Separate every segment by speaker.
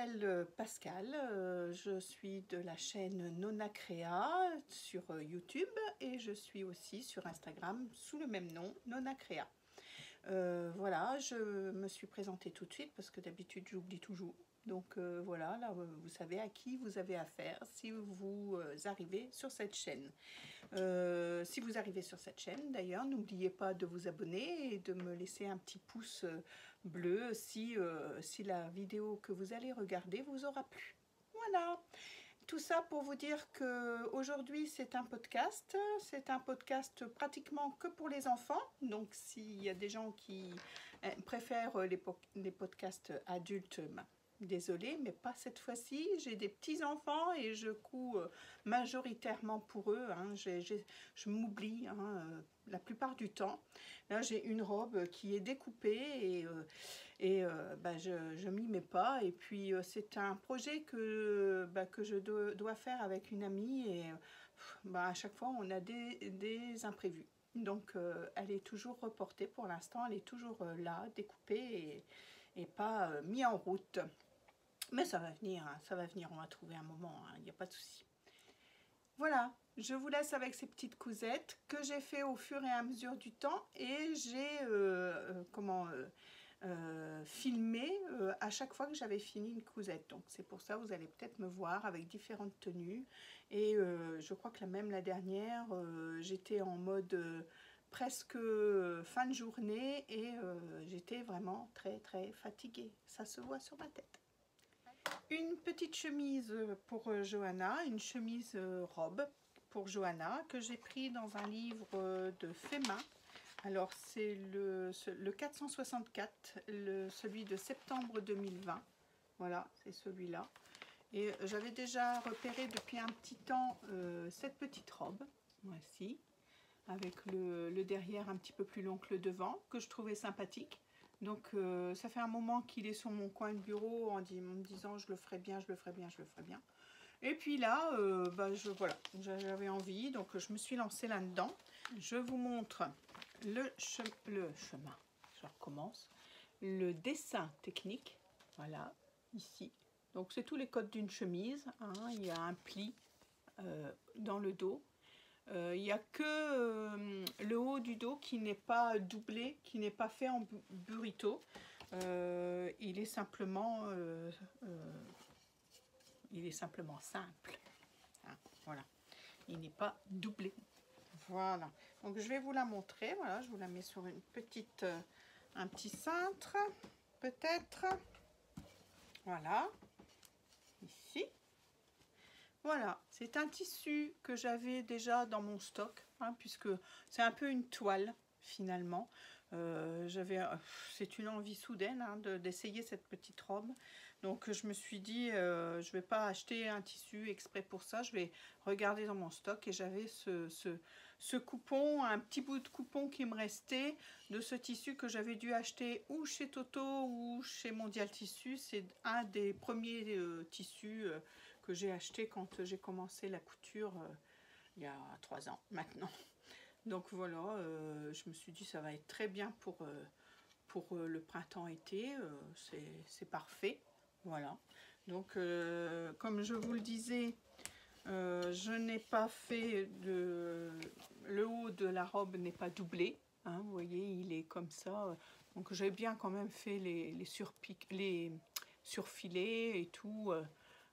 Speaker 1: m'appelle Pascal, je suis de la chaîne Nona Créa sur YouTube et je suis aussi sur Instagram sous le même nom, Nona Créa. Voilà, je me suis présentée tout de suite parce que d'habitude j'oublie toujours. Donc voilà, là vous savez à qui vous avez affaire si vous arrivez sur cette chaîne. Si vous arrivez sur cette chaîne, d'ailleurs, n'oubliez pas de vous abonner et de me laisser un petit pouce bleu si la vidéo que vous allez regarder vous aura plu. Voilà, tout ça pour vous dire que aujourd'hui c'est un podcast pratiquement que pour les enfants. Donc s'il y a des gens qui préfèrent les podcasts adultes, désolée, mais pas cette fois-ci. J'ai des petits-enfants et je couds majoritairement pour eux. Hein. Je m'oublie la plupart du temps. Là, j'ai une robe qui est découpée et je m'y mets pas. Et puis, c'est un projet que je dois faire avec une amie et à chaque fois, on a des imprévus. Donc, elle est toujours reportée pour l'instant. Elle est toujours là, découpée et pas mise en route. Mais ça va venir, on va trouver un moment, il n'y a pas de souci. Voilà, je vous laisse avec ces petites cousettes que j'ai fait au fur et à mesure du temps et j'ai filmé à chaque fois que j'avais fini une cousette. Donc c'est pour ça vous allez peut-être me voir avec différentes tenues. Et je crois que même la dernière, j'étais en mode presque fin de journée et j'étais vraiment très très fatiguée. Ça se voit sur ma tête. Une petite chemise pour Johanna, une chemise robe pour Johanna que j'ai pris dans un livre de Fema. Alors c'est le 464, celui de septembre 2020. Voilà, c'est celui-là. Et j'avais déjà repéré depuis un petit temps cette petite robe, voici, avec le derrière un petit peu plus long que le devant, que je trouvais sympathique. Donc ça fait un moment qu'il est sur mon coin de bureau en me disant je le ferai bien, je le ferai bien, je le ferai bien. Et puis là, voilà, j'avais envie, donc je me suis lancée là-dedans. Je vous montre le chemin, je recommence, le dessin technique, voilà, ici. Donc c'est tous les codes d'une chemise, hein. Il y a un pli dans le dos. Il n'y a que le haut du dos qui n'est pas doublé, qui n'est pas fait en burrito. Il est simplement simple. Hein, voilà. Il n'est pas doublé. Voilà. Donc je vais vous la montrer. Voilà, je vous la mets sur une petite, un petit cintre, peut-être. Voilà. Ici. Voilà, c'est un tissu que j'avais déjà dans mon stock, hein, puisque c'est un peu une toile finalement. C'est une envie soudaine hein, d'essayer cette petite robe. Donc je me suis dit, je ne vais pas acheter un tissu exprès pour ça, je vais regarder dans mon stock. Et j'avais ce coupon, un petit bout de coupon qui me restait de ce tissu que j'avais dû acheter ou chez Toto ou chez Mondial Tissu. C'est un des premiers tissus que j'ai acheté quand j'ai commencé la couture il y a 3 ans maintenant. Donc voilà, je me suis dit ça va être très bien pour le printemps-été, c'est parfait. Voilà, donc comme je vous le disais, je n'ai pas fait le haut de la robe n'est pas doublé, hein, vous voyez, il est comme ça. Donc j'ai bien quand même fait les surfilés et tout.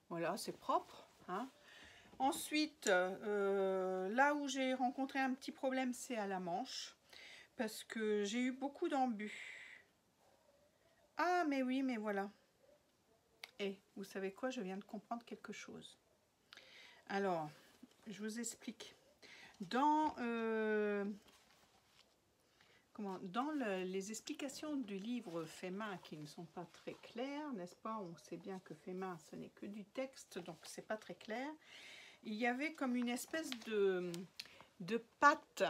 Speaker 1: Voilà, c'est propre. Hein. Ensuite, là où j'ai rencontré un petit problème, c'est à la manche. Parce que j'ai eu beaucoup d'embus. Ah, mais oui, mais voilà. Et vous savez quoi? Je viens de comprendre quelque chose. Alors, je vous explique. Dans les explications du livre Fema qui ne sont pas très claires, n'est-ce pas? On sait bien que Fema, ce n'est que du texte, donc c'est pas très clair. Il y avait comme une espèce de patte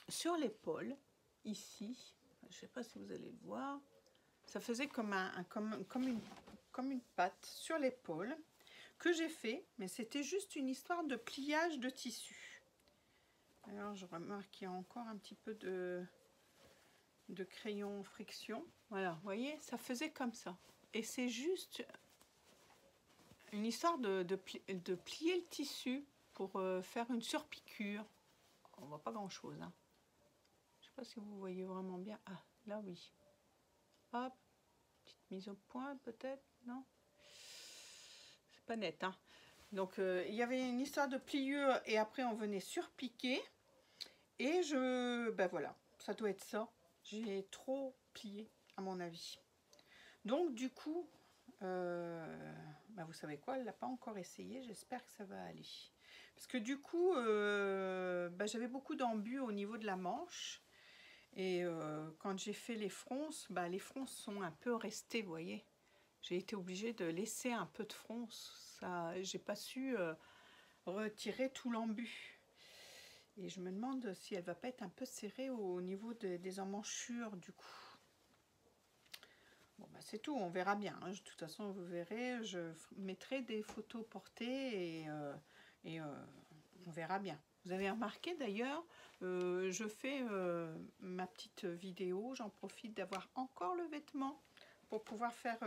Speaker 1: sur l'épaule, ici. Je ne sais pas si vous allez le voir. Ça faisait comme une patte sur l'épaule que j'ai fait, mais c'était juste une histoire de pliage de tissu. Alors je remarque qu'il y a encore un petit peu de crayon friction. Voilà, vous voyez, ça faisait comme ça. Et c'est juste une histoire de plier le tissu pour faire une surpiqûre. On voit pas grand chose, hein. Je sais pas si vous voyez vraiment bien. Ah, là oui. Hop, petite mise au point peut-être, non? C'est pas net, hein. Donc il y avait une histoire de pliure et après on venait surpiquer. Et ben voilà, ça doit être ça. J'ai trop plié à mon avis. Donc du coup, ben vous savez quoi, elle l'a pas encore essayé. J'espère que ça va aller. Parce que du coup, ben j'avais beaucoup d'embus au niveau de la manche. Et quand j'ai fait les fronces, ben les fronces sont un peu restées, vous voyez. J'ai été obligée de laisser un peu de fronce. Ça, j'ai pas su retirer tout l'embut. Et je me demande si elle va pas être un peu serrée au niveau des emmanchures du coup. Bon, bah c'est tout, on verra bien, hein. De toute façon, vous verrez, je mettrai des photos portées et on verra bien. Vous avez remarqué d'ailleurs, je fais ma petite vidéo, j'en profite d'avoir encore le vêtement pour pouvoir faire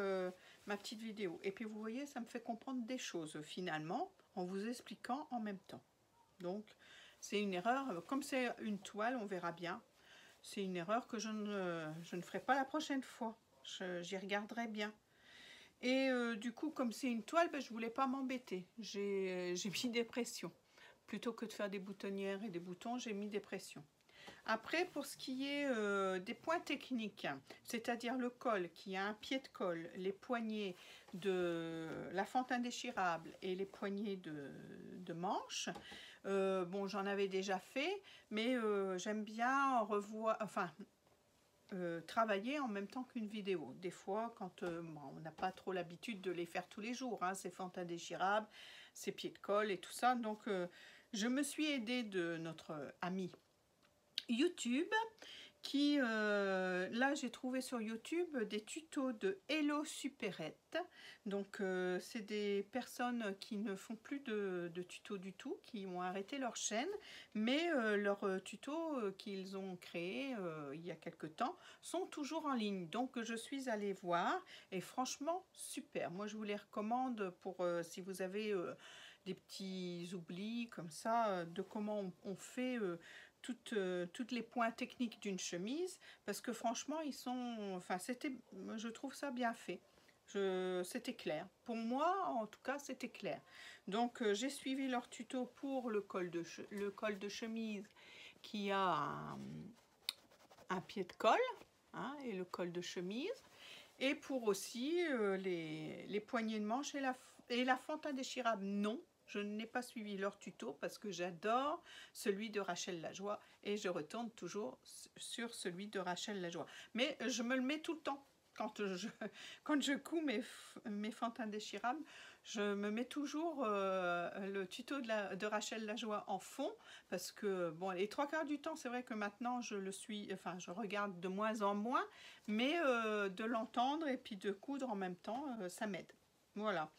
Speaker 1: ma petite vidéo. Et puis vous voyez, ça me fait comprendre des choses finalement, en vous expliquant en même temps. Donc, c'est une erreur, comme c'est une toile, on verra bien. C'est une erreur que je ne ferai pas la prochaine fois. J'y regarderai bien. Et du coup, comme c'est une toile, ben, je ne voulais pas m'embêter. J'ai mis des pressions. Plutôt que de faire des boutonnières et des boutons, j'ai mis des pressions. Après, pour ce qui est des points techniques, c'est-à-dire le col qui a un pied de colle, les poignées de la fente indéchirable et les poignées de manches, bon, j'en avais déjà fait, mais j'aime bien travailler en même temps qu'une vidéo. Des fois, quand bon, on n'a pas trop l'habitude de les faire tous les jours, hein, ces fentes indéchirables, ces pieds de colle et tout ça. Donc, je me suis aidée de notre ami YouTube qui, là j'ai trouvé sur YouTube des tutos de Hello Supérette. Donc c'est des personnes qui ne font plus de tutos du tout, qui ont arrêté leur chaîne, mais leurs tutos qu'ils ont créés il y a quelque temps sont toujours en ligne. Donc je suis allée voir et franchement super. Moi je vous les recommande pour si vous avez des petits oublis comme ça de comment on fait toutes les points techniques d'une chemise, parce que franchement ils sont, enfin je trouve ça bien fait. C'était clair. Pour moi, en tout cas, c'était clair. Donc, j'ai suivi leur tuto pour le col de chemise qui a un pied de colle, hein, et le col de chemise. Et pour aussi les poignées de manche et la fente indéchirable. Non, je n'ai pas suivi leur tuto parce que j'adore celui de Rachel Lajoie et je retourne toujours sur celui de Rachel Lajoie. Mais je me le mets tout le temps. Quand je couds mes fentes indéchirables, je me mets toujours le tuto de Rachel Lajoie en fond parce que bon, les 3/4 du temps, c'est vrai que maintenant je regarde de moins en moins, mais de l'entendre et puis de coudre en même temps, ça m'aide. Voilà.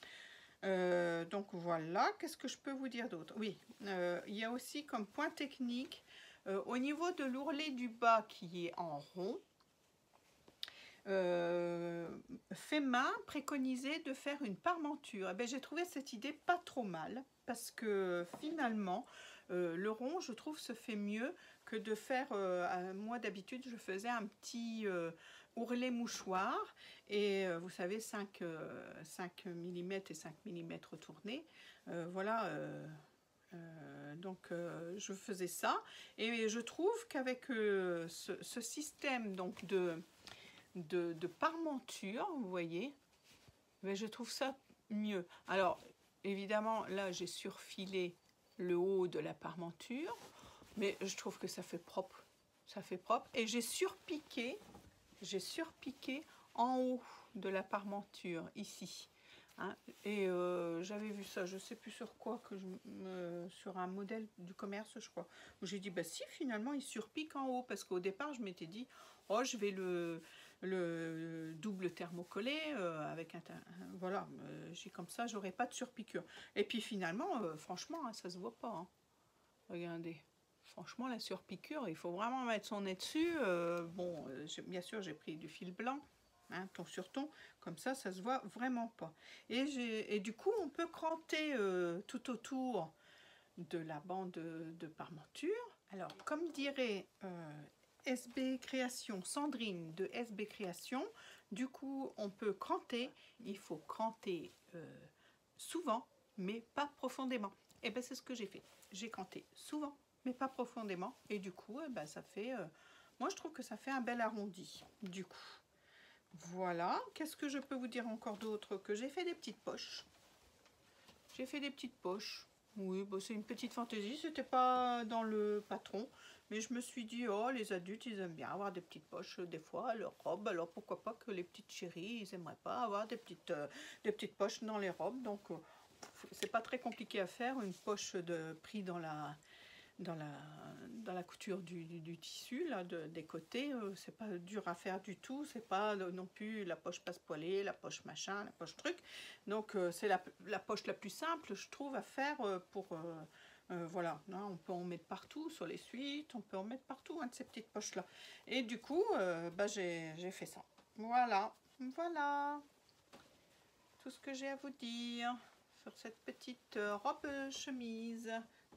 Speaker 1: Donc voilà, qu'est-ce que je peux vous dire d'autre? Oui, il y a aussi comme point technique, au niveau de l'ourlet du bas qui est en rond, Femma préconisait de faire une parmenture. Eh j'ai trouvé cette idée pas trop mal parce que finalement le rond je trouve se fait mieux que de faire, moi d'habitude je faisais un petit ourlet mouchoir et vous savez 5 mm et 5 mm tournés, voilà. Donc je faisais ça et je trouve qu'avec ce système donc de parmenture, vous voyez, mais je trouve ça mieux. Alors évidemment là j'ai surfilé le haut de la parmenture, mais je trouve que ça fait propre, et j'ai surpiqué en haut de la parmenture ici, hein. Et j'avais vu ça, je sais plus sur quoi, sur un modèle du commerce je crois, où j'ai dit bah si finalement il surpique en haut, parce qu'au départ je m'étais dit oh je vais le double thermocollé avec voilà, j'ai comme ça j'aurai pas de surpiqûre. Et puis finalement franchement hein, ça se voit pas, hein. Regardez, franchement la surpiqûre il faut vraiment mettre son nez dessus. Bon bien sûr j'ai pris du fil blanc hein, ton sur ton, comme ça se voit vraiment pas. Et du coup, on peut cranter tout autour de la bande de parmenture. Alors, comme dirait SB Création, Sandrine de SB Création, du coup, on peut cranter. Il faut cranter souvent, mais pas profondément. Et bien, c'est ce que j'ai fait. J'ai cranté souvent, mais pas profondément. Et du coup, ben, ça fait... moi, je trouve que ça fait un bel arrondi, du coup. Voilà. Qu'est-ce que je peux vous dire encore d'autre? Que j'ai fait des petites poches. J'ai fait des petites poches. Oui, bon, c'est une petite fantaisie. C'était pas dans le patron. Mais je me suis dit, oh, les adultes, ils aiment bien avoir des petites poches des fois à leur robe. Alors, pourquoi pas que les petites chéries, ils aimeraient pas avoir des petites poches dans les robes. Donc, c'est pas très compliqué à faire. Une poche pris dans la couture du tissu, là, des côtés, c'est pas dur à faire du tout, c'est pas non plus la poche passe-poilée, la poche machin, la poche truc. Donc c'est la poche la plus simple, je trouve, à faire pour... voilà, hein, on peut en mettre partout, sur les suites, on peut en mettre partout, hein, de ces petites poches-là. Et du coup, bah, j'ai fait ça. Voilà, voilà tout ce que j'ai à vous dire sur cette petite robe chemise.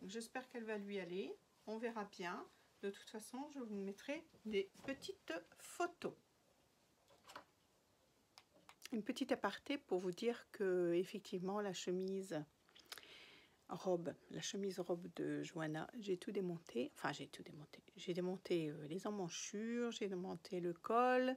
Speaker 1: J'espère qu'elle va lui aller. On verra bien. De toute façon, je vous mettrai des petites photos. Une petite aparté pour vous dire que effectivement la chemise robe de Johanna, j'ai tout démonté. Enfin, j'ai tout démonté. J'ai démonté les emmanchures, j'ai démonté le col,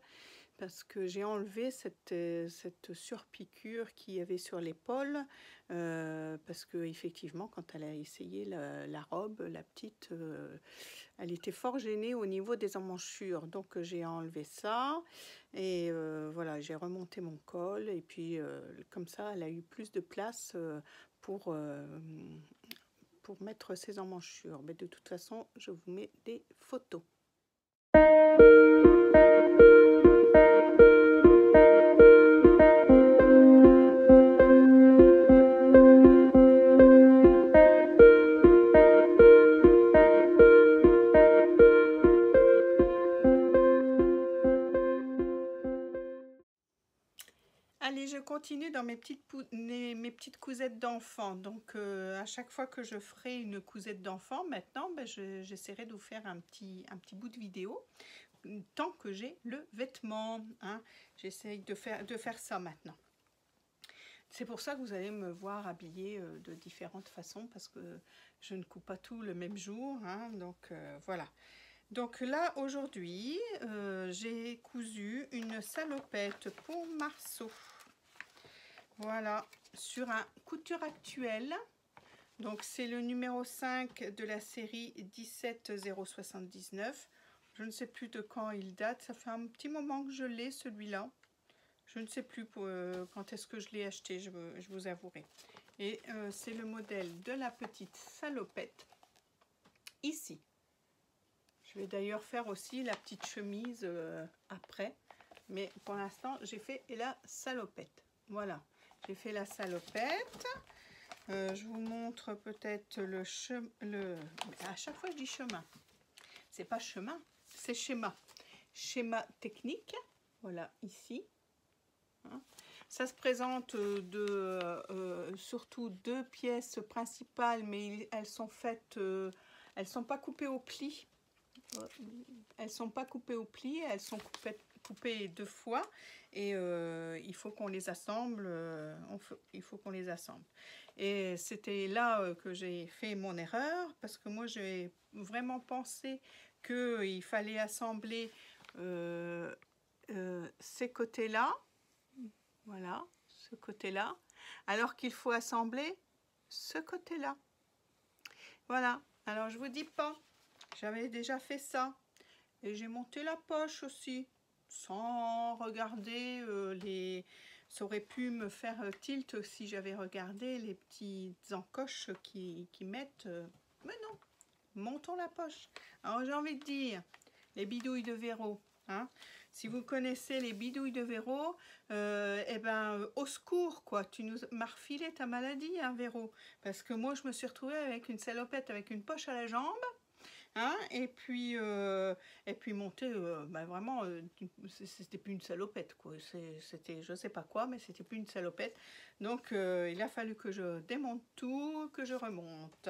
Speaker 1: parce que j'ai enlevé cette surpiqûre qu'il y avait sur l'épaule, parce que effectivement, quand elle a essayé la robe, la petite, elle était fort gênée au niveau des emmanchures. Donc j'ai enlevé ça et voilà, j'ai remonté mon col et puis comme ça, elle a eu plus de place pour mettre ses emmanchures. Mais de toute façon, je vous mets des photos. Allez, je continue dans mes petites cousettes d'enfants. Donc, à chaque fois que je ferai une cousette d'enfant, maintenant, ben, j'essaierai de vous faire un petit bout de vidéo tant que j'ai le vêtement. Hein. J'essaye de faire ça maintenant. C'est pour ça que vous allez me voir habillée de différentes façons parce que je ne coupe pas tout le même jour. Hein. Donc, voilà. Donc là, aujourd'hui, j'ai cousu une salopette pour Marceau. Voilà, sur un couture actuelle. Donc c'est le numéro 5 de la série 17079. Je ne sais plus de quand il date. Ça fait un petit moment que je l'ai, celui-là. Je ne sais plus quand est-ce que je l'ai acheté, je vous avouerai. Et c'est le modèle de la petite salopette. Ici. Je vais d'ailleurs faire aussi la petite chemise après. Mais pour l'instant, j'ai fait la salopette. Voilà. J'ai fait la salopette. Je vous montre peut-être le chemin. À chaque fois, je dis chemin. C'est pas chemin, c'est schéma. Schéma technique. Voilà, ici. Hein. Ça se présente surtout deux pièces principales, mais elles sont faites. Elles sont pas coupées au pli. Elles sont pas coupées au pli. Elles sont coupées deux fois. Et il faut qu'on les assemble, il faut qu'on les assemble. Et c'était là que j'ai fait mon erreur, parce que moi j'ai vraiment pensé qu'il fallait assembler ces côtés-là, voilà, ce côté-là, alors qu'il faut assembler ce côté-là. Voilà, alors je vous dis pas, j'avais déjà fait ça, et j'ai monté la poche aussi. Sans regarder ça aurait pu me faire tilt si j'avais regardé les petites encoches qui mettent. Mais non, montons la poche. Alors j'ai envie de dire, les bidouilles de Véro. Hein, si vous connaissez les bidouilles de Véro, eh ben, au secours, quoi. Tu nous m'as refilé ta maladie, hein, Véro. Parce que moi, je me suis retrouvée avec une salopette, avec une poche à la jambe. hein, et puis monter, bah, vraiment, c'était plus une salopette, quoi. C'était, je sais pas quoi, mais c'était plus une salopette. Donc, il a fallu que je démonte tout, que je remonte.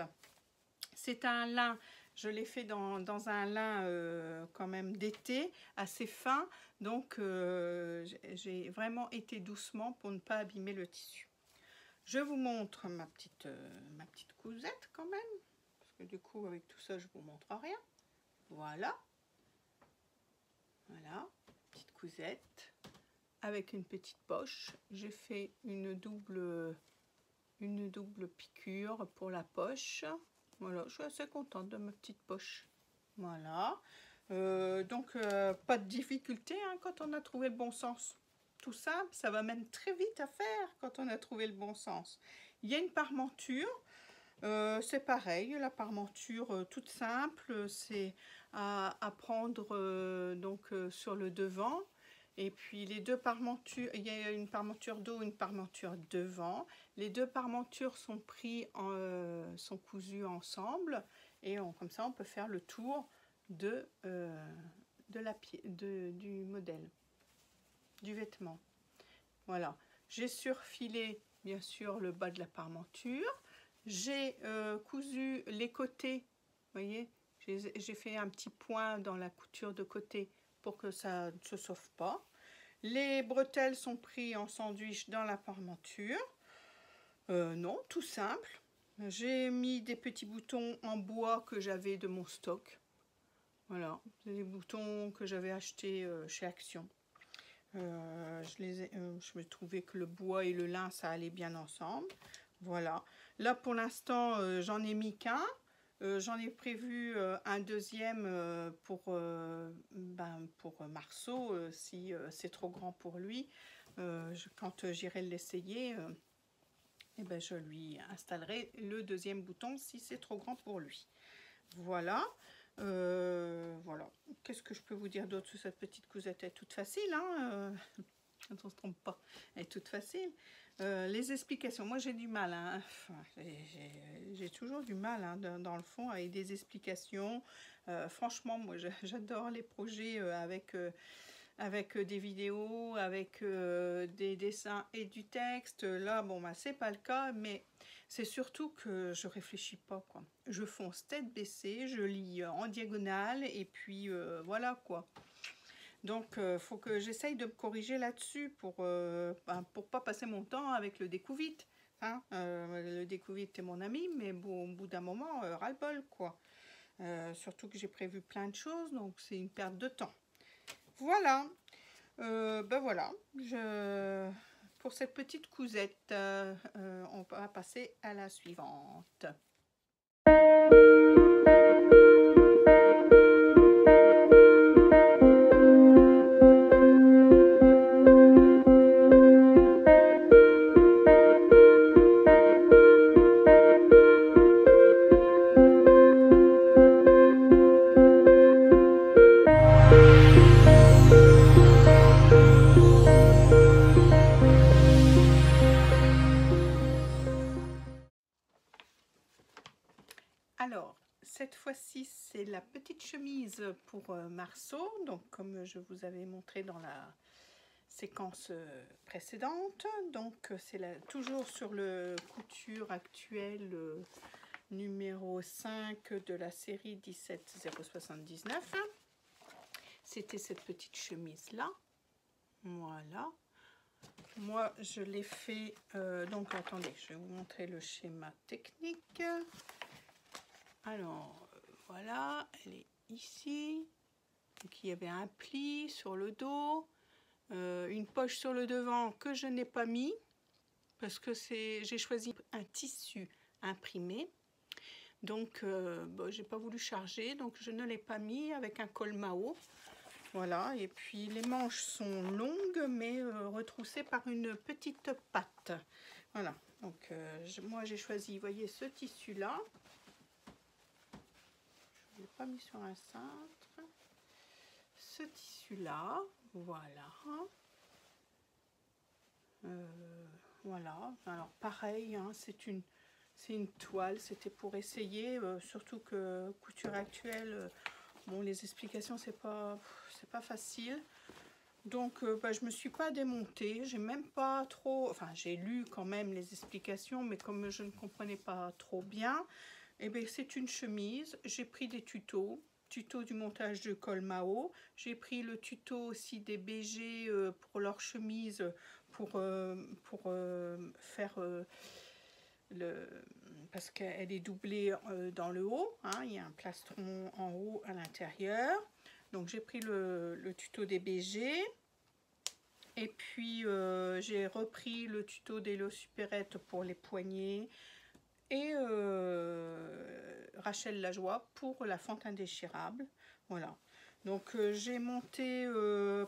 Speaker 1: C'est un lin, je l'ai fait dans un lin quand même d'été, assez fin. Donc, j'ai vraiment été doucement pour ne pas abîmer le tissu. Je vous montre ma petite cousette quand même. Parce que du coup, avec tout ça, je vous montre rien. Voilà. Voilà, petite cousette. Avec une petite poche. J'ai fait une double piqûre pour la poche. Voilà, je suis assez contente de ma petite poche. Voilà. Donc, pas de difficulté hein, quand on a trouvé le bon sens. Tout simple, ça va même très vite à faire quand on a trouvé le bon sens. Il y a une parmenture. C'est pareil, la parmenture toute simple, c'est à prendre sur le devant. Et puis les deux parmentures, il y a une parmenture dos, une parmenture devant. Les deux parmentures sont sont cousues ensemble et comme ça on peut faire le tour du modèle, du vêtement. Voilà, j'ai surfilé bien sûr le bas de la parmenture. J'ai cousu les côtés, vous voyez, j'ai fait un petit point dans la couture de côté pour que ça ne se sauve pas. Les bretelles sont prises en sandwich dans la parmenture. Non, tout simple. J'ai mis des petits boutons en bois que j'avais de mon stock. Voilà, des boutons que j'avais achetés chez Action. Je me trouvais que le bois et le lin, ça allait bien ensemble. Voilà. Là, pour l'instant, j'en ai mis qu'un. J'en ai prévu un deuxième pour Marceau, si c'est trop grand pour lui. Quand j'irai l'essayer, ben, je lui installerai le deuxième bouton si c'est trop grand pour lui. Voilà. Voilà. Qu'est-ce que je peux vous dire d'autre sur cette petite cousette? Elle est toute facile, hein, on ne se trompe pas, elle est toute facile. Les explications, moi j'ai du mal, hein. Enfin, j'ai toujours du mal hein, dans le fond avec des explications. Franchement, moi j'adore les projets avec des vidéos, avec des dessins et du texte. Là, bon, bah, c'est pas le cas, mais c'est surtout que je réfléchis pas, quoi. Je fonce tête baissée, je lis en diagonale, et puis voilà, quoi. Donc, faut que j'essaye de me corriger là-dessus pour pas passer mon temps avec le découvite. Hein. Le découvite est mon ami, mais bon, au bout d'un moment, ras-le-bol, quoi. Surtout que j'ai prévu plein de choses, donc c'est une perte de temps. Voilà. Ben voilà. Pour cette petite cousette, on va passer à la suivante. Alors, cette fois-ci, c'est la petite chemise pour Marceau, donc comme je vous avais montré dans la séquence précédente. Donc, c'est toujours sur le couture actuelle numéro 5 de la série 17079. C'était cette petite chemise-là. Voilà. Moi, je l'ai fait... donc, attendez, je vais vous montrer le schéma technique. Alors, voilà, elle est ici. Donc, il y avait un pli sur le dos, une poche sur le devant que je n'ai pas mis parce que j'ai choisi un tissu imprimé. Donc, bon, j'ai pas voulu charger, donc je ne l'ai pas mis avec un col Mao. Voilà, et puis les manches sont longues mais retroussées par une petite patte. Voilà, donc moi j'ai choisi, vous voyez, ce tissu-là. Je ne l'ai pas mis sur un cintre. Ce tissu-là, voilà. Voilà, alors pareil, hein, c'est une C'est une toile, c'était pour essayer, surtout que couture actuelle, bon, les explications, c'est pas facile. Donc, je me suis pas démontée, j'ai même pas trop, enfin, j'ai lu quand même les explications, mais comme je ne comprenais pas trop bien, et bien, c'est une chemise. J'ai pris des tutos, tuto du montage de col Mao. J'ai pris le tuto aussi des BG pour leur chemise, pour faire parce qu'elle est doublée dans le haut, hein, il y a un plastron en haut à l'intérieur. Donc j'ai pris le tuto des BG. Et puis j'ai repris le tuto d'Hello Supérette pour les poignets. Et Rachel Lajoie pour la fente indéchirable. Voilà. Donc j'ai monté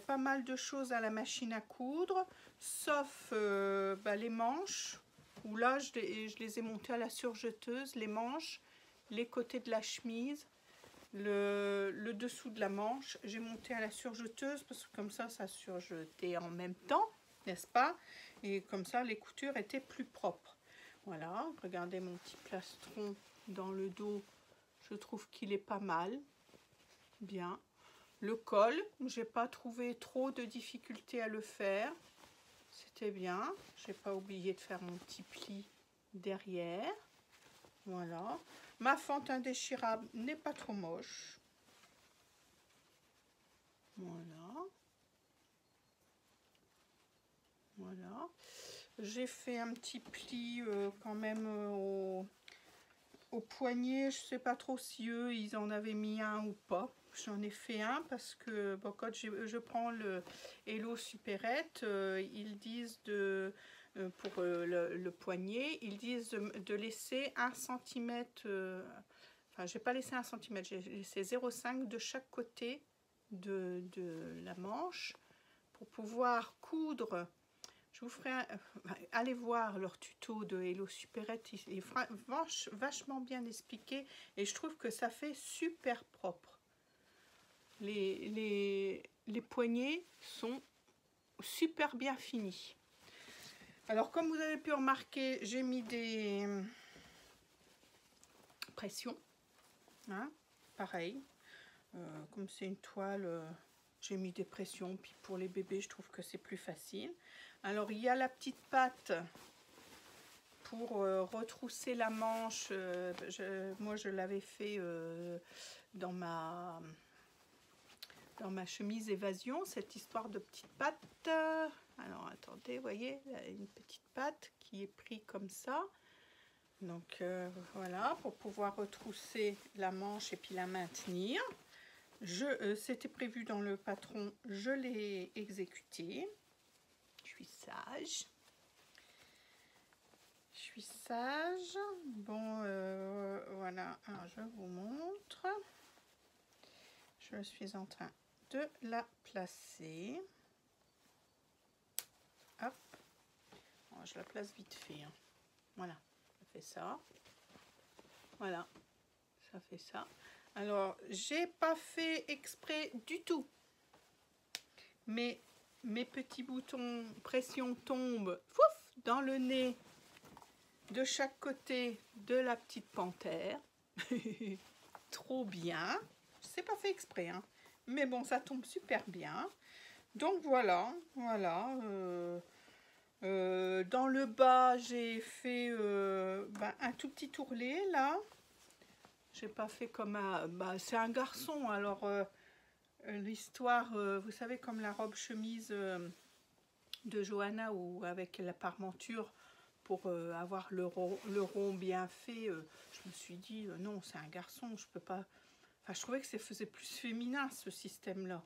Speaker 1: pas mal de choses à la machine à coudre, sauf les manches, où là je les ai montées à la surjeteuse, les manches, les côtés de la chemise, le dessous de la manche, j'ai monté à la surjeteuse parce que comme ça surjetait en même temps, n'est-ce pas? Et comme ça les coutures étaient plus propres. Voilà, regardez mon petit plastron dans le dos, je trouve qu'il est pas mal, bien. Le col, j'ai pas trouvé trop de difficultés à le faire, c'était bien. J'ai pas oublié de faire mon petit pli derrière. Voilà. Ma fente indéchirable n'est pas trop moche. Voilà. Voilà. J'ai fait un petit pli quand même au poignet. Je sais pas trop si eux, ils en avaient mis un ou pas. J'en ai fait un parce que bon, quand je prends le Hello Supérette, ils disent pour le poignet, ils disent de laisser 1 cm, enfin j'ai pas laissé 1 cm, j'ai laissé 0,5 de chaque côté de la manche pour pouvoir coudre. Je vous ferai allez voir leur tuto de Hello Supérette, il est vachement bien expliqué et je trouve que ça fait super propre. Les poignets sont super bien finis. Alors comme vous avez pu remarquer, j'ai mis des pressions, hein, pareil, comme c'est une toile, j'ai mis des pressions, puis pour les bébés je trouve que c'est plus facile. Alors il y a la petite patte pour retrousser la manche, moi je l'avais fait dans ma chemise évasion, cette histoire de petite patte. Alors attendez, vous voyez, il y a une petite patte qui est prise comme ça. Donc voilà, pour pouvoir retrousser la manche et puis la maintenir. C'était prévu dans le patron, je l'ai exécuté. Je suis sage. Je suis sage. Bon, voilà, alors je vous montre. Je suis en train de la placer. Hop. Alors, je la place vite fait. Hein. Voilà, ça fait ça. Voilà, ça fait ça. Alors, j'ai pas fait exprès du tout. Mais mes petits boutons pression tombent dans le nez de chaque côté de la petite panthère. Trop bien. C'est pas fait exprès, hein. Mais bon, ça tombe super bien. Donc voilà, voilà. Dans le bas, j'ai fait un tout petit ourlet là. J'ai pas fait comme un... c'est un garçon, alors l'histoire, vous savez, comme la robe chemise de Johanna ou avec la parmenture pour avoir le rond bien fait, je me suis dit non, c'est un garçon, je peux pas... Enfin, je trouvais que ça faisait plus féminin ce système-là.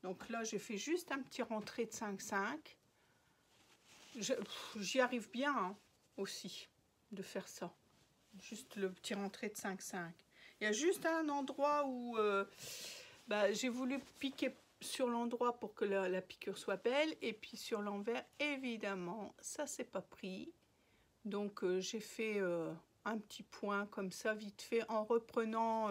Speaker 1: Donc là, j'ai fait juste un petit rentré de 5,5. J'y arrive bien hein, aussi de faire ça. Juste le petit rentré de 5,5. Il y a juste un endroit où j'ai voulu piquer sur l'endroit pour que la piqûre soit belle. Et puis sur l'envers, évidemment, ça s'est pas pris. Donc j'ai fait un petit point comme ça, vite fait, en reprenant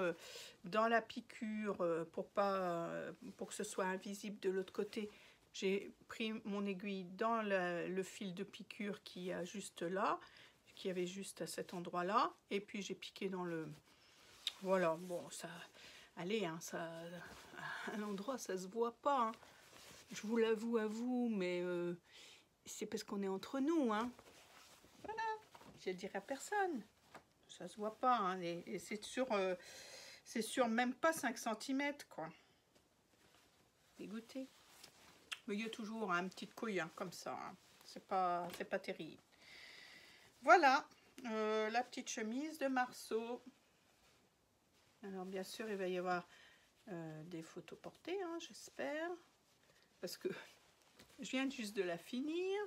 Speaker 1: dans la piqûre pour que ce soit invisible de l'autre côté. J'ai pris mon aiguille dans le fil de piqûre qui est juste là. qu'il y avait juste à cet endroit-là. Et puis j'ai piqué dans le... Voilà, bon, ça... Allez, hein, ça... À l'endroit, ça se voit pas, hein. Je vous l'avoue à vous, mais c'est parce qu'on est entre nous, hein. Voilà, je ne dirai à personne. Ça se voit pas, hein, et c'est sur même pas 5 cm, quoi. Dégoûté. Mais il y a toujours un petit couille, hein, comme ça, hein. C'est pas terrible. Voilà, la petite chemise de Marceau. Alors bien sûr, il va y avoir des photos portées, hein, j'espère. Parce que je viens juste de la finir.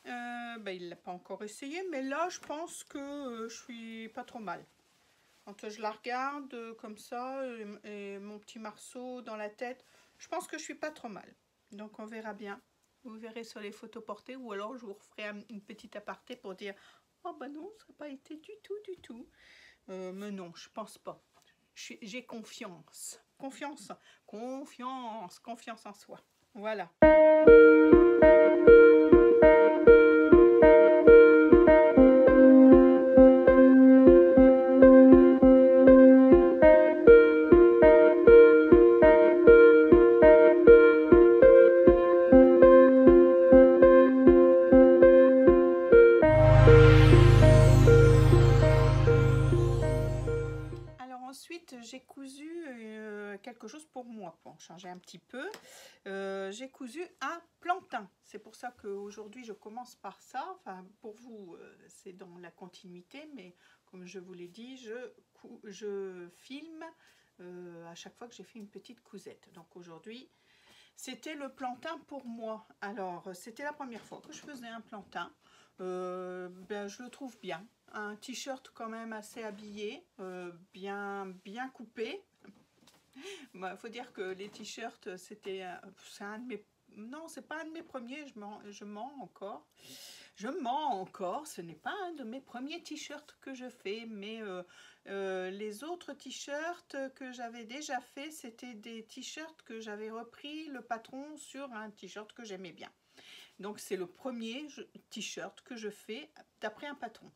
Speaker 1: Ben, il ne l'a pas encore essayé, mais là, je pense que je suis pas trop mal. Quand je la regarde comme ça, et mon petit Marceau dans la tête, je pense que je suis pas trop mal. Donc on verra bien. Vous verrez sur les photos portées, ou alors je vous referai une petite aparté pour dire « Oh ben non, ça n'a pas été du tout. » Mais non, je pense pas. J'ai confiance. Confiance en soi. Voilà. J'ai cousu quelque chose pour moi, pour changer un petit peu. J'ai cousu un plantain. C'est pour ça qu'aujourd'hui je commence par ça. Enfin, pour vous, c'est dans la continuité, mais comme je vous l'ai dit, je filme à chaque fois que j'ai fait une petite cousette. Donc aujourd'hui, c'était le plantain pour moi. Alors, c'était la première fois que je faisais un plantain. Ben, je le trouve bien. Un t-shirt quand même assez habillé, bien coupé. Bah, faut dire que les t-shirts, c'est un de mes... Non, c'est pas un de mes premiers, je mens encore. Je mens encore, ce n'est pas un de mes premiers t-shirts que je fais, mais les autres t-shirts que j'avais déjà fait, c'était des t-shirts que j'avais repris le patron sur un t-shirt que j'aimais bien. Donc c'est le premier t-shirt que je fais d'après un patron.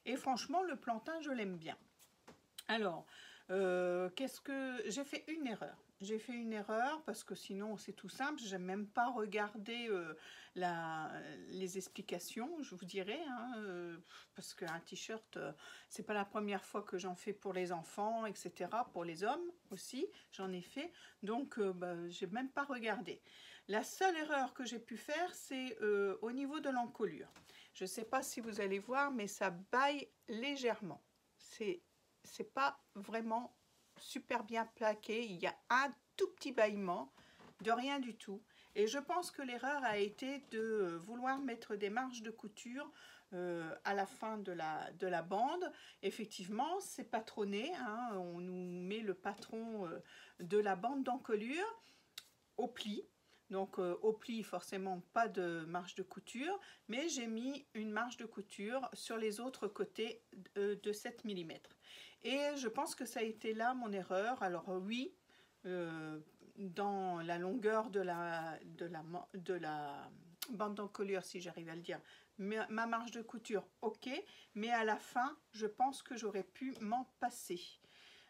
Speaker 1: Et franchement, le plantain, je l'aime bien. Alors, qu'est-ce que... J'ai fait une erreur. J'ai fait une erreur parce que sinon c'est tout simple. Je n'ai même pas regardé les explications, je vous dirais. Hein, parce qu'un t-shirt, c'est pas la première fois que j'en fais pour les enfants, etc. Pour les hommes aussi, j'en ai fait. Donc, j'ai même pas regardé. La seule erreur que j'ai pu faire, c'est au niveau de l'encolure. Je ne sais pas si vous allez voir, mais ça baille légèrement. C'est pas vraiment super bien plaqué. Il y a un tout petit bâillement, de rien du tout. Et je pense que l'erreur a été de vouloir mettre des marges de couture à la fin de la bande. Effectivement, c'est patronné. Hein, on nous met le patron de la bande d'encolure au pli. Donc au pli, forcément pas de marge de couture, mais j'ai mis une marge de couture sur les autres côtés de 7 mm. Et je pense que ça a été là mon erreur. Alors oui, dans la longueur de la bande d'encolure, si j'arrive à le dire, ma marge de couture, ok, mais à la fin, je pense que j'aurais pu m'en passer.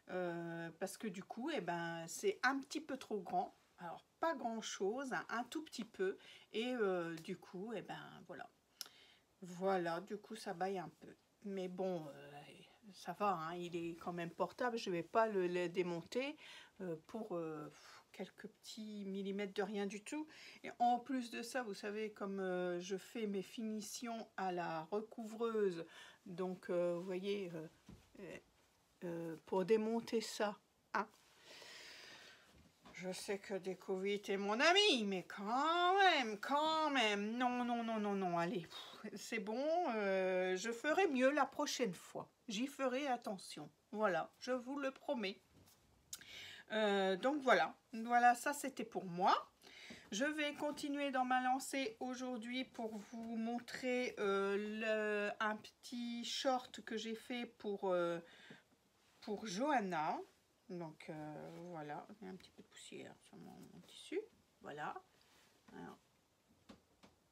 Speaker 1: Parce que du coup, eh ben, c'est un petit peu trop grand. Alors, pas grand chose, hein, un tout petit peu. Et du coup, eh ben, voilà. Voilà, du coup, ça baille un peu. Mais bon, ça va, hein, il est quand même portable. Je ne vais pas le démonter pour quelques petits millimètres de rien du tout. Et en plus de ça, vous savez, comme je fais mes finitions à la recouvreuse, donc vous voyez, pour démonter ça, hein, je sais que Décovite est mon ami, mais quand même, non, allez, c'est bon, je ferai mieux la prochaine fois, j'y ferai attention, voilà, je vous le promets. Donc voilà, ça c'était pour moi. Je vais continuer dans ma lancée aujourd'hui pour vous montrer un petit short que j'ai fait pour Johanna. Donc voilà, il y a un petit peu de poussière sur mon tissu. Voilà.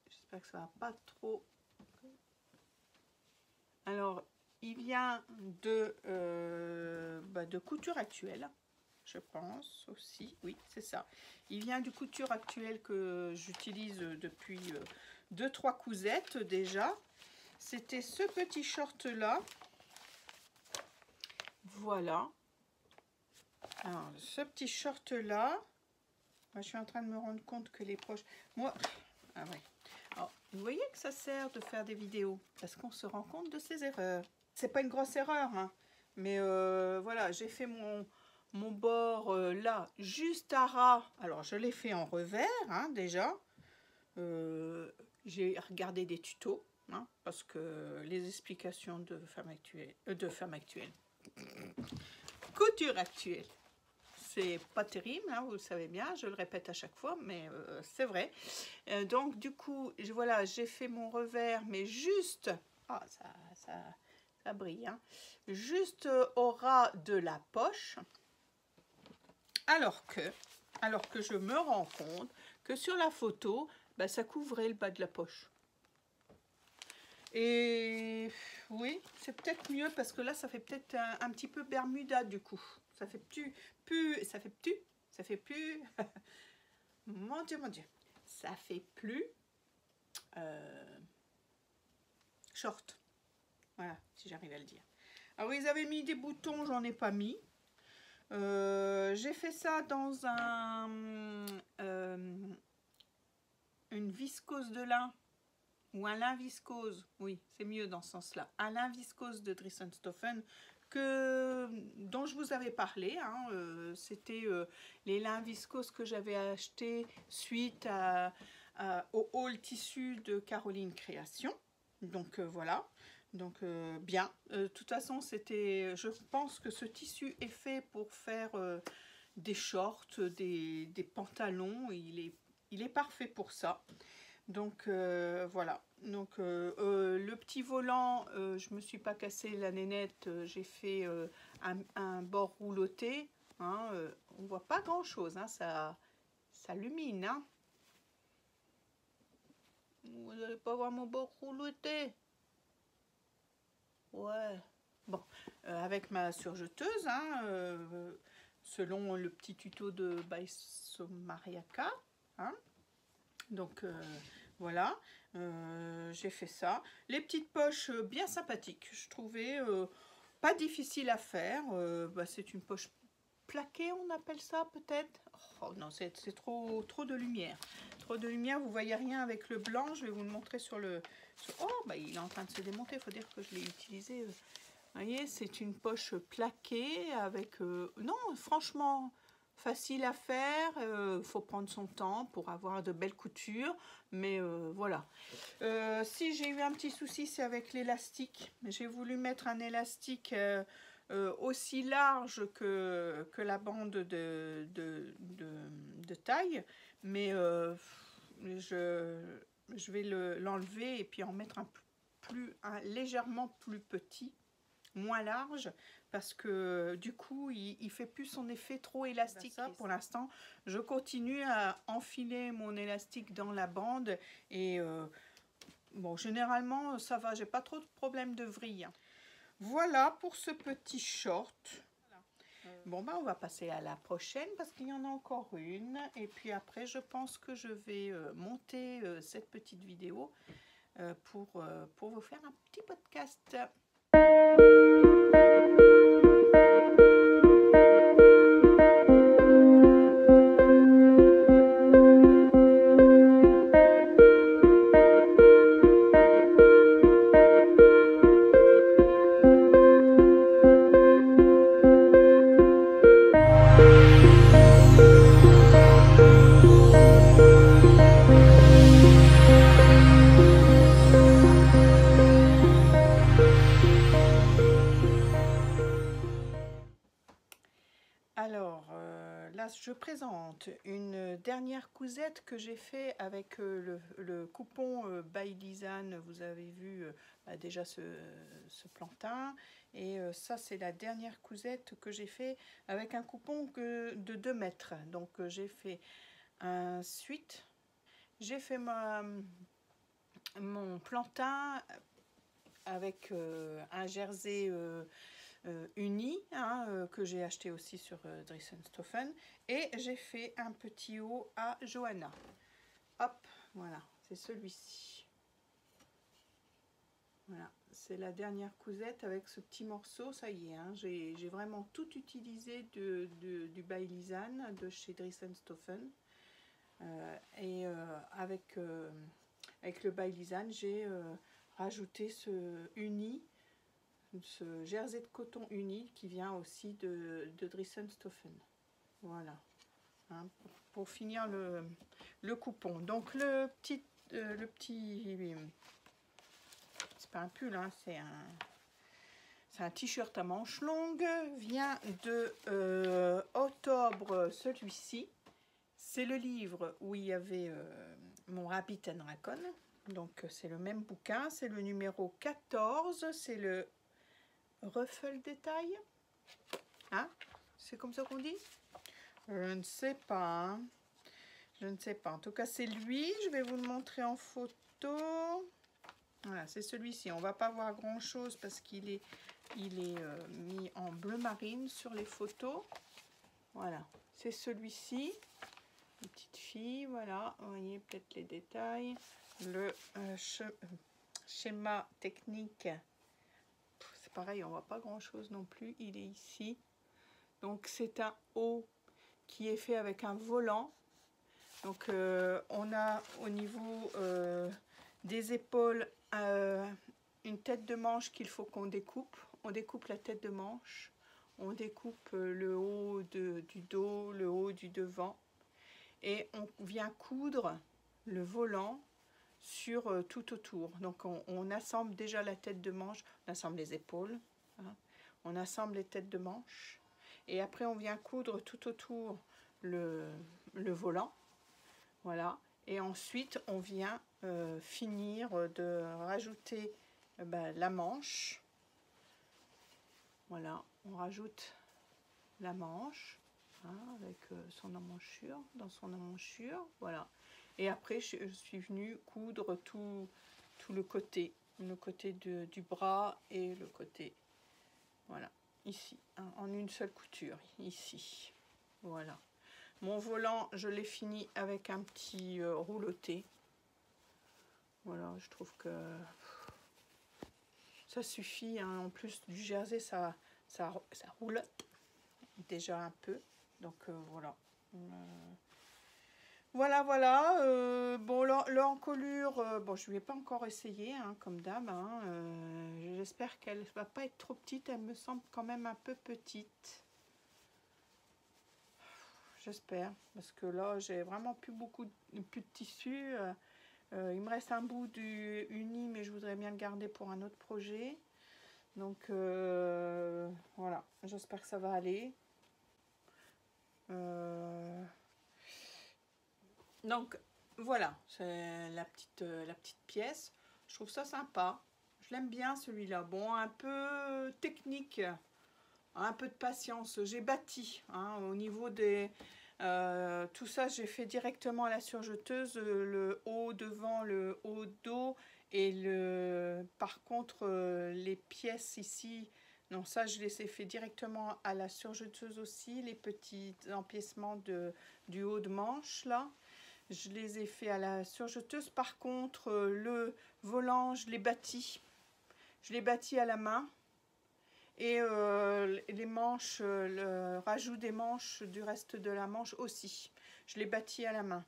Speaker 1: J'espère que ça va pas trop. Alors, il vient de Couture Actuelle, je pense aussi. Oui, c'est ça. Il vient du Couture Actuelle que j'utilise depuis 2-3 cousettes déjà. C'était ce petit short-là. Voilà. Alors, ce petit short-là. Moi, je suis en train de me rendre compte que les poches... Moi... Ah ouais. Alors, vous voyez que ça sert de faire des vidéos parce qu'on se rend compte de ses erreurs. C'est pas une grosse erreur, hein, mais voilà, j'ai fait mon bord là, juste à ras. Alors, je l'ai fait en revers, hein, déjà. J'ai regardé des tutos, hein, parce que les explications de Femme Actuelle, Couture Actuelle, c'est pas terrible, hein, vous le savez bien, je le répète à chaque fois, mais c'est vrai. Donc du coup, voilà, j'ai fait mon revers, mais juste, ah, ça brille, hein, juste au ras de la poche, alors que je me rends compte que sur la photo, bah, ça couvrait le bas de la poche. Et oui, c'est peut-être mieux parce que là, ça fait peut-être un petit peu Bermuda du coup. Ça fait plus, mon Dieu, ça fait plus short. Voilà, si j'arrive à le dire. Alors, ils avaient mis des boutons, j'en ai pas mis. J'ai fait ça dans une viscose de lin. Ou un lin viscose, oui, c'est mieux dans ce sens-là. Un lin viscose de Dressenstoffen dont je vous avais parlé. Hein, c'était les lins viscoses que j'avais achetés suite au haul tissu de Caroline Création. Donc voilà. Donc bien. De toute façon, je pense que ce tissu est fait pour faire des shorts, des pantalons. Il est parfait pour ça. Donc voilà, donc le petit volant, je me suis pas cassé la nénette, j'ai fait un bord rouloté, hein, on voit pas grand chose, hein, ça illumine, hein. Vous n'allez pas voir mon bord rouloté? Ouais, bon, avec ma surjeteuse, hein, selon le petit tuto de Baisomariaka, hein. Donc voilà, j'ai fait ça. Les petites poches bien sympathiques, je trouvais pas difficile à faire. Bah, c'est une poche plaquée, on appelle ça peut-être. Oh non, c'est trop de lumière. Trop de lumière, vous voyez rien avec le blanc. Je vais vous le montrer sur le... Oh, bah, il est en train de se démonter, il faut dire que je l'ai utilisé. Vous voyez, c'est une poche plaquée avec... non, franchement... facile à faire, faut prendre son temps pour avoir de belles coutures, mais voilà. Si j'ai eu un petit souci, c'est avec l'élastique. J'ai voulu mettre un élastique aussi large que la bande de taille, mais je vais l'enlever et puis en mettre un légèrement plus petit, moins large, parce que du coup il fait plus son effet trop élastique. Ça, pour l'instant je continue à enfiler mon élastique dans la bande et bon, généralement ça va, j'ai pas trop de problèmes de vrille. Voilà pour ce petit short. Bon, ben on va passer à la prochaine parce qu'il y en a encore une, et puis après je pense que je vais monter cette petite vidéo pour vous faire un petit podcast. Là, je présente une dernière cousette que j'ai fait avec le coupon by Lisanne. Vous avez vu déjà ce plantain. Et ça, c'est la dernière cousette que j'ai fait avec un coupon de 2 mètres. Donc, j'ai fait un suite. J'ai fait mon plantain avec un jersey uni que j'ai acheté aussi sur Dressenstoffen, et j'ai fait un petit haut à Johanna. Hop, voilà, c'est celui-ci. Voilà, c'est la dernière cousette avec ce petit morceau, ça y est, j'ai vraiment tout utilisé du Bailisane de chez Dressenstoffen. Et avec le Bailisane, j'ai rajouté ce uni, ce jersey de coton uni qui vient aussi de Dressenstoffen. Voilà, pour finir le coupon. Donc le petit c'est pas un pull, c'est un t-shirt à manches longues, vient de octobre, celui-ci. C'est le livre où il y avait mon Rabbit and Raccoon. Donc c'est le même bouquin, c'est le numéro 14, c'est le Ruffle Détail. C'est comme ça qu'on dit? Je ne sais pas. Je ne sais pas. En tout cas, c'est lui. Je vais vous le montrer en photo. Voilà, c'est celui-ci. On va pas voir grand-chose parce qu'il est, mis en bleu marine sur les photos. Voilà, c'est celui-ci. Une petite fille, voilà. Vous voyez peut-être les détails. Le schéma technique. C'est pareil, on voit pas grand-chose non plus. Il est ici. Donc, c'est un haut qui est fait avec un volant. Donc, on a au niveau des épaules une tête de manche qu'il faut qu'on découpe. On découpe la tête de manche, on découpe le haut du dos, le haut du devant, et on vient coudre le volant sur tout autour. Donc on assemble déjà la tête de manche, on assemble les épaules, on assemble les têtes de manche, et après on vient coudre tout autour le volant. Voilà. Et ensuite, on vient finir de rajouter la manche. Voilà, on rajoute la manche avec son emmanchure, dans son emmanchure. Voilà. Et après, je suis venue coudre tout le côté du bras et le côté, voilà, ici, en une seule couture, ici. Voilà. Mon volant, je l'ai fini avec un petit rouloté. Voilà, je trouve que ça suffit. En plus du jersey, ça roule déjà un peu. Donc voilà. Voilà. Bon, l'encolure, bon, je ne vais pas encore essayer, comme d'hab. J'espère qu'elle ne va pas être trop petite. Elle me semble quand même un peu petite. J'espère, parce que là j'ai vraiment plus de tissu. Il me reste un bout du uni, mais je voudrais bien le garder pour un autre projet. Donc voilà, j'espère que ça va aller. Donc voilà, c'est la petite pièce. Je trouve ça sympa. Je l'aime bien celui-là. Bon, un peu technique, un peu de patience. J'ai bâti au niveau des... tout ça, j'ai fait directement à la surjeteuse, le haut devant, le haut dos, et par contre les pièces ici, non, ça je les ai fait directement à la surjeteuse aussi. Les petits empiècements du haut de manche là, je les ai fait à la surjeteuse. Par contre le volant, je l'ai bâti à la main. Et les manches, le rajout des manches, du reste de la manche aussi. Je l'ai bâti à la main.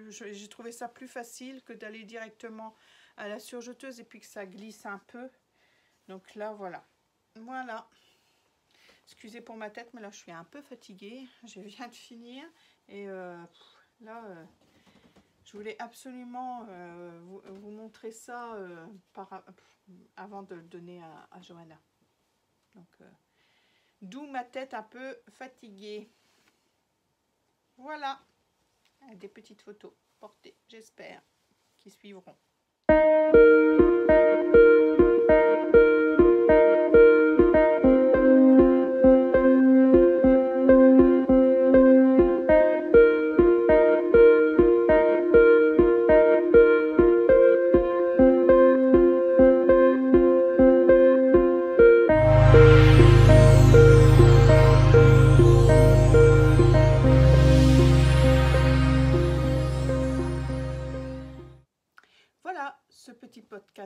Speaker 1: J'ai trouvé ça plus facile que d'aller directement à la surjeteuse et puis que ça glisse un peu. Donc là, voilà. Voilà. Excusez pour ma tête, mais là, je suis un peu fatiguée. Je viens de finir. Et là, je voulais absolument vous montrer ça avant de le donner à Johanna. Donc, d'où ma tête un peu fatiguée. Voilà. Des petites photos portées, j'espère, qui suivront.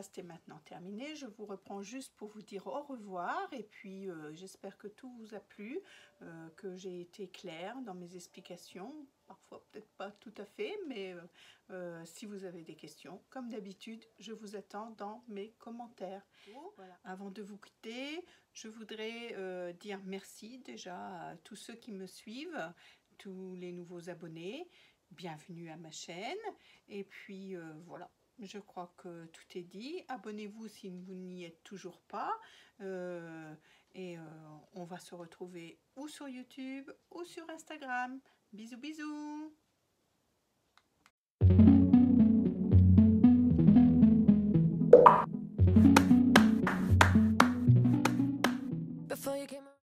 Speaker 1: podcast est maintenant terminé. Je vous reprends juste pour vous dire au revoir et puis j'espère que tout vous a plu, que j'ai été claire dans mes explications. Parfois peut-être pas tout à fait, mais si vous avez des questions, comme d'habitude, je vous attends dans mes commentaires. Voilà. Avant de vous quitter, je voudrais dire merci déjà à tous ceux qui me suivent, tous les nouveaux abonnés. Bienvenue à ma chaîne. Et puis voilà, je crois que tout est dit. Abonnez-vous si vous n'y êtes toujours pas. On va se retrouver ou sur YouTube ou sur Instagram. Bisous, bisous!